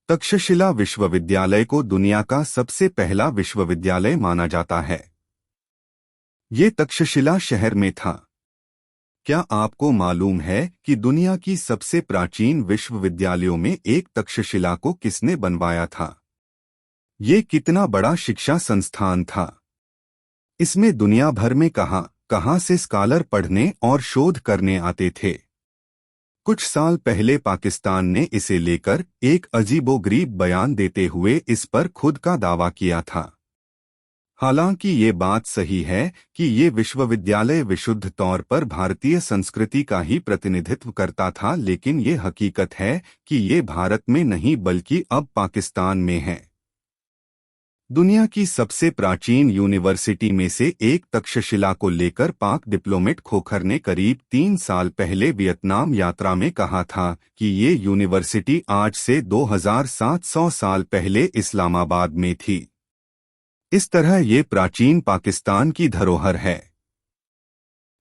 तक्षशिला विश्वविद्यालय को दुनिया का सबसे पहला विश्वविद्यालय माना जाता है। ये तक्षशिला शहर में था। क्या आपको मालूम है कि दुनिया की सबसे प्राचीन विश्वविद्यालयों में एक तक्षशिला को किसने बनवाया था? ये कितना बड़ा शिक्षा संस्थान था। इसमें दुनिया भर में कहां कहां से स्कॉलर पढ़ने और शोध करने आते थे। कुछ साल पहले पाकिस्तान ने इसे लेकर एक अजीबोगरीब बयान देते हुए इस पर खुद का दावा किया था। हालांकि ये बात सही है कि ये विश्वविद्यालय विशुद्ध तौर पर भारतीय संस्कृति का ही प्रतिनिधित्व करता था, लेकिन ये हकीकत है कि ये भारत में नहीं बल्कि अब पाकिस्तान में है। दुनिया की सबसे प्राचीन यूनिवर्सिटी में से एक तक्षशिला को लेकर पाक डिप्लोमेट खोखर ने करीब 3 साल पहले वियतनाम यात्रा में कहा था कि ये यूनिवर्सिटी आज से 2700 साल पहले इस्लामाबाद में थी। इस तरह ये प्राचीन पाकिस्तान की धरोहर है।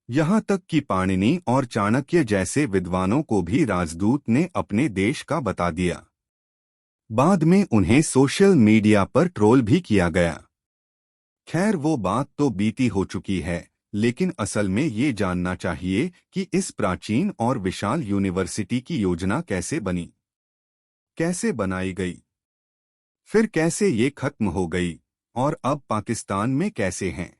यहाँ तक कि पाणिनि और चाणक्य जैसे विद्वानों को भी राजदूत ने अपने देश का बता दिया। बाद में उन्हें सोशल मीडिया पर ट्रोल भी किया गया। खैर, वो बात तो बीती हो चुकी है, लेकिन असल में ये जानना चाहिए कि इस प्राचीन और विशाल यूनिवर्सिटी की योजना कैसे बनी, कैसे बनाई गई, फिर कैसे ये खत्म हो गई और अब पाकिस्तान में कैसे हैं।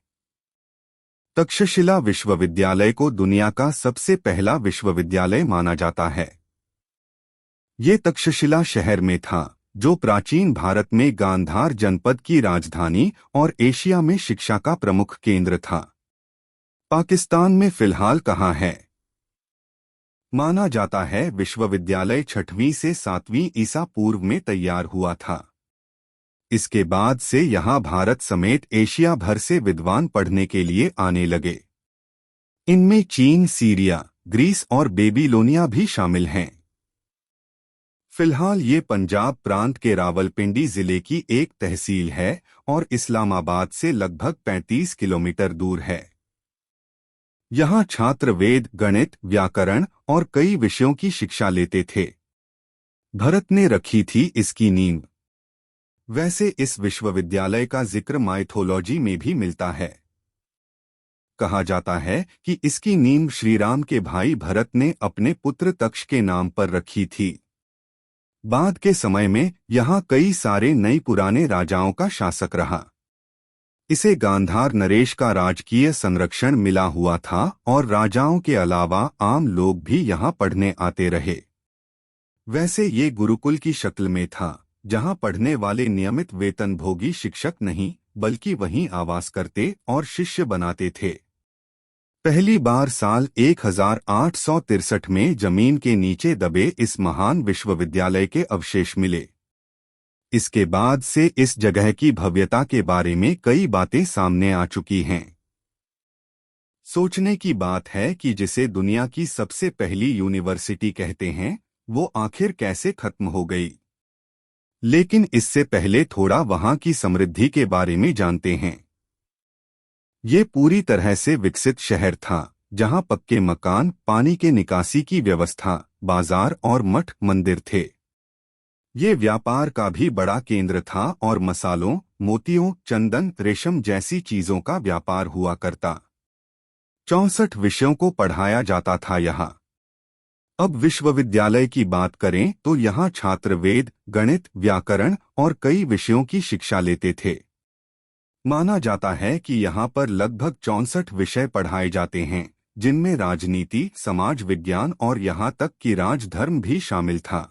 तक्षशिला विश्वविद्यालय को दुनिया का सबसे पहला विश्वविद्यालय माना जाता है। ये तक्षशिला शहर में था, जो प्राचीन भारत में गांधार जनपद की राजधानी और एशिया में शिक्षा का प्रमुख केंद्र था। पाकिस्तान में फिलहाल कहाँ है? माना जाता है विश्वविद्यालय 6वीं से 7वीं ईसा पूर्व में तैयार हुआ था। इसके बाद से यहाँ भारत समेत एशिया भर से विद्वान पढ़ने के लिए आने लगे। इनमें चीन, सीरिया, ग्रीस और बेबीलोनिया भी शामिल हैं। फिलहाल ये पंजाब प्रांत के रावलपिंडी जिले की एक तहसील है और इस्लामाबाद से लगभग 35 किलोमीटर दूर है। यहाँ छात्र वेद, गणित, व्याकरण और कई विषयों की शिक्षा लेते थे। भरत ने रखी थी इसकी नींव। वैसे इस विश्वविद्यालय का जिक्र माइथोलॉजी में भी मिलता है। कहा जाता है कि इसकी नींव श्रीराम के भाई भरत ने अपने पुत्र तक्ष के नाम पर रखी थी। बाद के समय में यहाँ कई सारे नई पुराने राजाओं का शासक रहा। इसे गांधार नरेश का राजकीय संरक्षण मिला हुआ था और राजाओं के अलावा आम लोग भी यहाँ पढ़ने आते रहे। वैसे ये गुरुकुल की शक्ल में था, जहाँ पढ़ने वाले नियमित वेतनभोगी शिक्षक नहीं बल्कि वहीं आवास करते और शिष्य बनाते थे। पहली बार साल 1863 में जमीन के नीचे दबे इस महान विश्वविद्यालय के अवशेष मिले। इसके बाद से इस जगह की भव्यता के बारे में कई बातें सामने आ चुकी हैं। सोचने की बात है कि जिसे दुनिया की सबसे पहली यूनिवर्सिटी कहते हैं, वो आखिर कैसे खत्म हो गई। लेकिन इससे पहले थोड़ा वहां की समृद्धि के बारे में जानते हैं। ये पूरी तरह से विकसित शहर था, जहां पक्के मकान, पानी के निकासी की व्यवस्था, बाजार और मठ मंदिर थे। ये व्यापार का भी बड़ा केंद्र था और मसालों, मोतियों, चंदन, रेशम जैसी चीजों का व्यापार हुआ करता। 64 विषयों को पढ़ाया जाता था यहाँ। अब विश्वविद्यालय की बात करें तो यहाँ छात्र वेद, गणित, व्याकरण और कई विषयों की शिक्षा लेते थे। माना जाता है कि यहाँ पर लगभग 64 विषय पढ़ाए जाते हैं, जिनमें राजनीति, समाज विज्ञान और यहाँ तक कि राजधर्म भी शामिल था।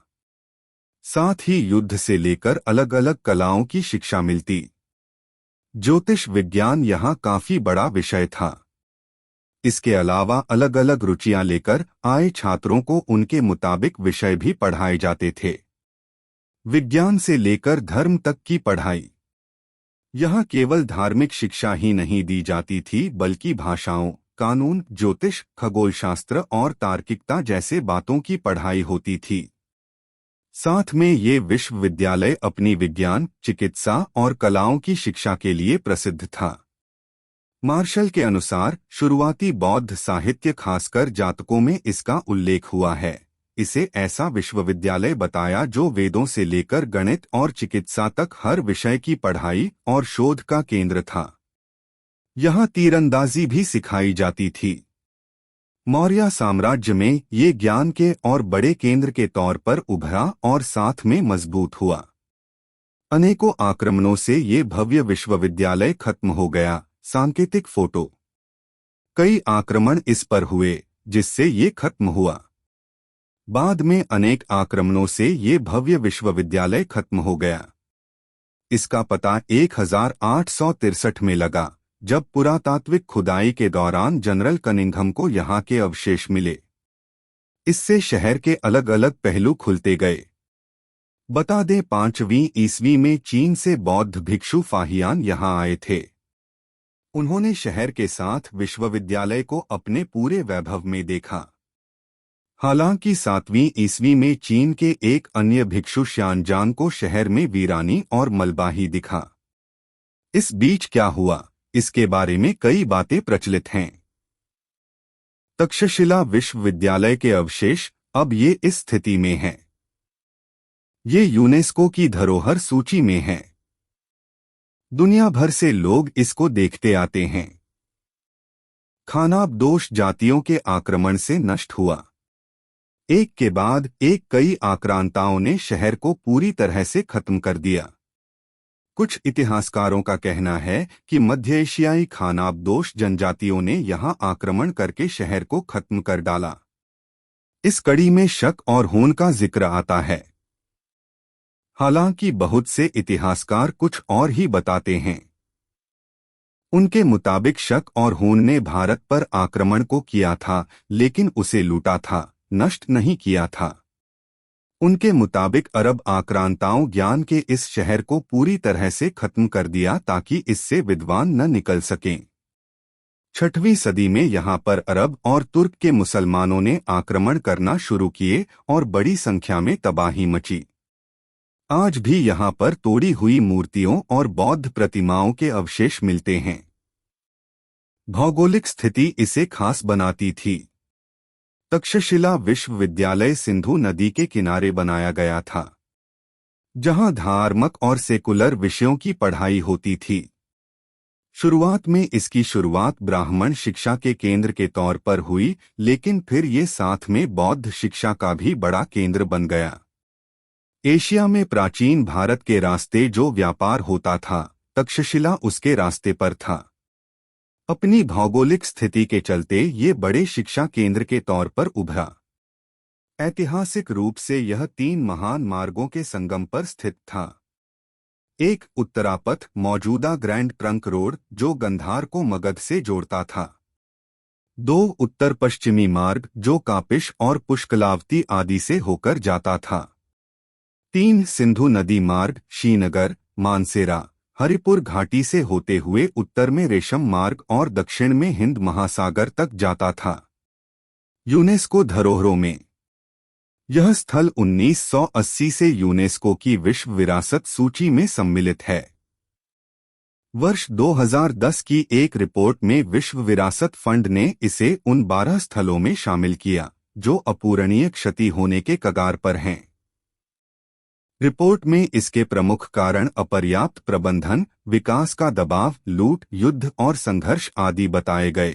साथ ही युद्ध से लेकर अलग अलग कलाओं की शिक्षा मिलती। ज्योतिष विज्ञान यहाँ काफी बड़ा विषय था। इसके अलावा अलग अलग रुचियां लेकर आए छात्रों को उनके मुताबिक विषय भी पढ़ाए जाते थे। विज्ञान से लेकर धर्म तक की पढ़ाई। यहाँ केवल धार्मिक शिक्षा ही नहीं दी जाती थी, बल्कि भाषाओं, कानून, ज्योतिष, खगोलशास्त्र और तार्किकता जैसे बातों की पढ़ाई होती थी। साथ में ये विश्वविद्यालय अपनी विज्ञान, चिकित्सा और कलाओं की शिक्षा के लिए प्रसिद्ध था। मार्शल के अनुसार शुरुआती बौद्ध साहित्य, खासकर जातकों में इसका उल्लेख हुआ है। इसे ऐसा विश्वविद्यालय बताया जो वेदों से लेकर गणित और चिकित्सा तक हर विषय की पढ़ाई और शोध का केंद्र था। यहाँ तीरंदाजी भी सिखाई जाती थी। मौर्य साम्राज्य में ये ज्ञान के और बड़े केंद्र के तौर पर उभरा और साथ में मजबूत हुआ। अनेकों आक्रमणों से ये भव्य विश्वविद्यालय खत्म हो गया। सांकेतिक फोटो। कई आक्रमण इस पर हुए जिससे ये खत्म हुआ। बाद में अनेक आक्रमणों से ये भव्य विश्वविद्यालय खत्म हो गया। इसका पता 1863 में लगा, जब पुरातात्विक खुदाई के दौरान जनरल कनिंघम को यहाँ के अवशेष मिले। इससे शहर के अलग अलग पहलू खुलते गए। बता दें 5वीं ईस्वी में चीन से बौद्ध भिक्षु फाहियान यहाँ आए थे। उन्होंने शहर के साथ विश्वविद्यालय को अपने पूरे वैभव में देखा। हालांकि 7वीं ईस्वी में चीन के एक अन्य भिक्षु श्यानजांग को शहर में वीरानी और मलबा ही दिखा। इस बीच क्या हुआ, इसके बारे में कई बातें प्रचलित हैं। तक्षशिला विश्वविद्यालय के अवशेष अब ये इस स्थिति में हैं। ये यूनेस्को की धरोहर सूची में हैं। दुनिया भर से लोग इसको देखते आते हैं। खानाबदोश जातियों के आक्रमण से नष्ट हुआ। एक के बाद एक कई आक्रांताओं ने शहर को पूरी तरह से खत्म कर दिया। कुछ इतिहासकारों का कहना है कि मध्य एशियाई खानाबदोश जनजातियों ने यहां आक्रमण करके शहर को खत्म कर डाला। इस कड़ी में शक और हून का जिक्र आता है। हालांकि बहुत से इतिहासकार कुछ और ही बताते हैं। उनके मुताबिक शक और हून ने भारत पर आक्रमण को किया था, लेकिन उसे लूटा था, नष्ट नहीं किया था। उनके मुताबिक अरब आक्रांताओं ज्ञान के इस शहर को पूरी तरह से खत्म कर दिया ताकि इससे विद्वान न निकल सकें। 6वीं सदी में यहाँ पर अरब और तुर्क के मुसलमानों ने आक्रमण करना शुरू किए और बड़ी संख्या में तबाही मची। आज भी यहाँ पर तोड़ी हुई मूर्तियों और बौद्ध प्रतिमाओं के अवशेष मिलते हैं। भौगोलिक स्थिति इसे खास बनाती थी। तक्षशिला विश्वविद्यालय सिंधु नदी के किनारे बनाया गया था, जहां धार्मिक और सेकुलर विषयों की पढ़ाई होती थी। शुरुआत में इसकी शुरुआत ब्राह्मण शिक्षा के केंद्र के तौर पर हुई, लेकिन फिर ये साथ में बौद्ध शिक्षा का भी बड़ा केंद्र बन गया। एशिया में प्राचीन भारत के रास्ते जो व्यापार होता था, तक्षशिला उसके रास्ते पर था। अपनी भौगोलिक स्थिति के चलते ये बड़े शिक्षा केंद्र के तौर पर उभरा। ऐतिहासिक रूप से यह 3 महान मार्गों के संगम पर स्थित था। एक उत्तरापथ, मौजूदा ग्रैंड ट्रंक रोड, जो गंधार को मगध से जोड़ता था। 2 उत्तर पश्चिमी मार्ग, जो कापिश और पुष्कलावती आदि से होकर जाता था। 3 सिंधु नदी मार्ग, श्रीनगर, मानसेरा, हरिपुर घाटी से होते हुए उत्तर में रेशम मार्ग और दक्षिण में हिंद महासागर तक जाता था। यूनेस्को धरोहरों में यह स्थल 1980 से यूनेस्को की विश्व विरासत सूची में सम्मिलित है। वर्ष 2010 की एक रिपोर्ट में विश्व विरासत फंड ने इसे उन 12 स्थलों में शामिल किया जो अपूरणीय क्षति होने के कगार पर हैं। रिपोर्ट में इसके प्रमुख कारण अपर्याप्त प्रबंधन, विकास का दबाव, लूट, युद्ध और संघर्ष आदि बताए गए।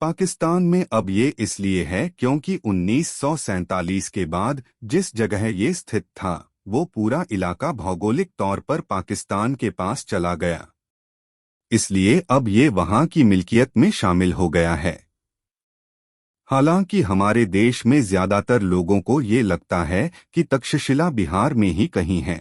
पाकिस्तान में अब ये इसलिए है क्योंकि 1947 के बाद जिस जगह ये स्थित था, वो पूरा इलाका भौगोलिक तौर पर पाकिस्तान के पास चला गया। इसलिए अब ये वहाँ की मिल्कियत में शामिल हो गया है। हालांकि हमारे देश में ज्यादातर लोगों को ये लगता है कि तक्षशिला बिहार में ही कहीं है।